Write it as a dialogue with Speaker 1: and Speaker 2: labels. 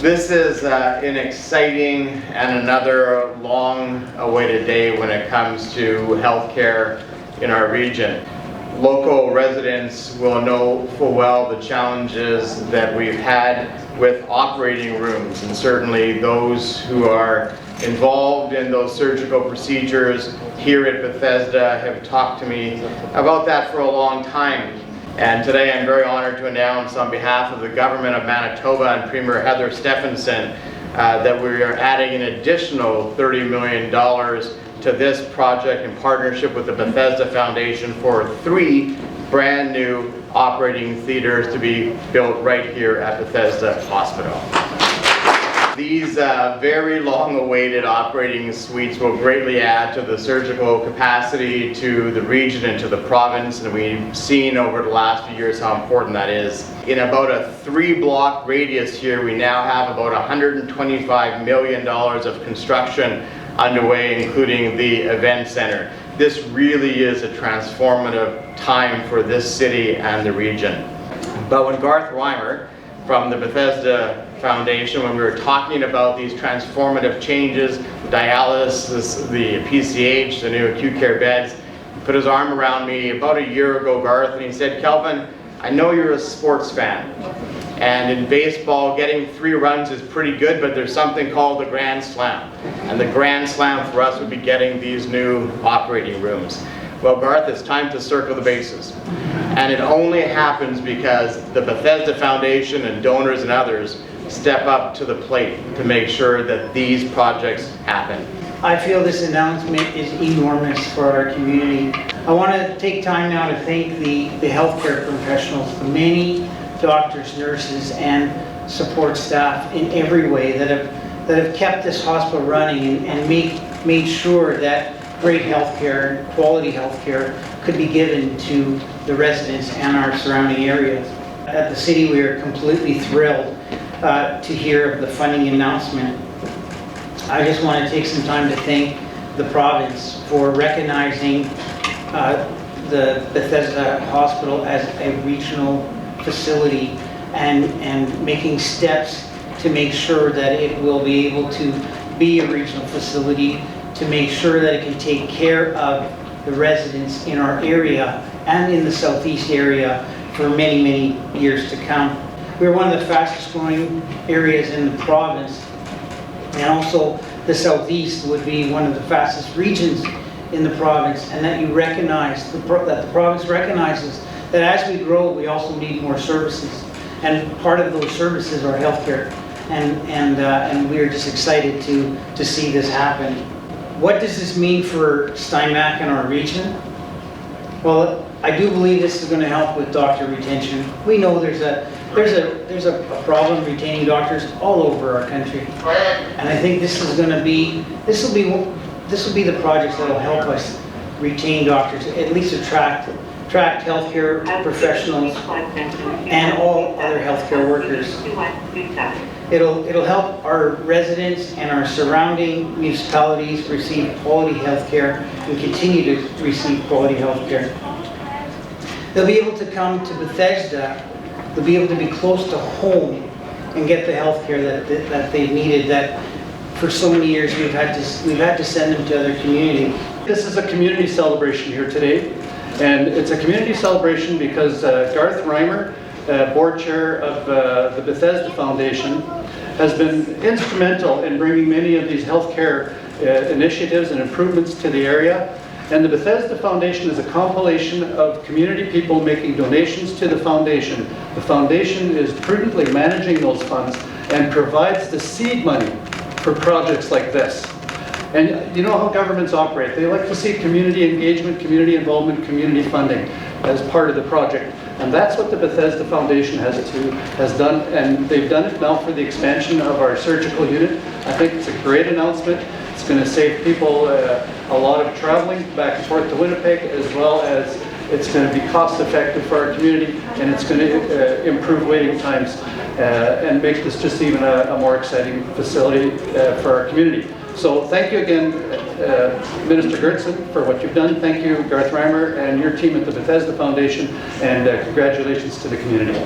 Speaker 1: This is an exciting and another long-awaited day when it comes to healthcare in our region. Local residents will know full well the challenges that we've had with operating rooms, and certainly those who are involved in those surgical procedures here at Bethesda have talked to me about that for a long time. And today I'm very honored to announce on behalf of the Government of Manitoba and Premier Heather Stephenson that we are adding an additional $30 million to this project in partnership with the Bethesda Foundation for 3 brand new operating theaters to be built right here at Bethesda Hospital. These very long-awaited operating suites will greatly add to the surgical capacity to the region and to the province, and we've seen over the last few years how important that is. In about a 3-block radius here, we now have about $125 million of construction underway, including the event center. This really is a transformative time for this city and the region. But when Garth Reimer from the Bethesda Foundation, when we were talking about these transformative changes, dialysis, the PCH, the new acute care beds, he put his arm around me about a year ago, Garth, and he said, "Kelvin, I know you're a sports fan, and in baseball getting 3 runs is pretty good, but there's something called the Grand Slam, and the Grand Slam for us would be getting these new operating rooms." Well, Garth, it's time to circle the bases. And it only happens because the Bethesda Foundation and donors and others step up to the plate to make sure that these projects happen.
Speaker 2: I feel this announcement is enormous for our community. I want to take time now to thank the healthcare professionals, the many doctors, nurses, and support staff in every way that have kept this hospital running and made sure that great healthcare, quality healthcare could be given to the residents and our surrounding areas. At the city, we are completely thrilled to hear of the funding announcement. I just want to take some time to thank the province for recognizing the Bethesda Hospital as a regional facility and making steps to make sure that it will be able to be a regional facility, to make sure that it can take care of the residents in our area and in the southeast area for many, many years to come. We're one of the fastest growing areas in the province, and also the southeast would be one of the fastest regions in the province, and that you recognize, that the province recognizes that as we grow, we also need more services. And part of those services are healthcare, and we're just excited to see this happen. What does this mean for Steinbach and our region? Well, I do believe this is going to help with doctor retention. We know there's a problem retaining doctors all over our country, and I think this will be the projects that will help us retain doctors, at least attract healthcare professionals and all other healthcare workers. It'll help our residents and our surrounding municipalities receive quality healthcare and continue to receive quality healthcare. They'll be able to come to Bethesda. They'll be able to be close to home and get the healthcare that they've needed. That for so many years we've had to send them to other communities.
Speaker 3: This is a community celebration here today, and it's a community celebration because Garth Reimer, board chair of the Bethesda Foundation, has been instrumental in bringing many of these healthcare initiatives and improvements to the area. And the Bethesda Foundation is a compilation of community people making donations to the foundation. The foundation is prudently managing those funds and provides the seed money for projects like this. And you know how governments operate. They like to see community engagement, community involvement, community funding as part of the project. And that's what the Bethesda Foundation has done, and they've done it now for the expansion of our surgical unit. I think it's a great announcement. It's going to save people a lot of traveling back and forth to Winnipeg, as well as it's going to be cost effective for our community, and it's going to improve waiting times and make this just even a more exciting facility for our community. So thank you again, Minister Gertson, for what you've done. Thank you, Garth Reimer, and your team at the Bethesda Foundation, and congratulations to the community.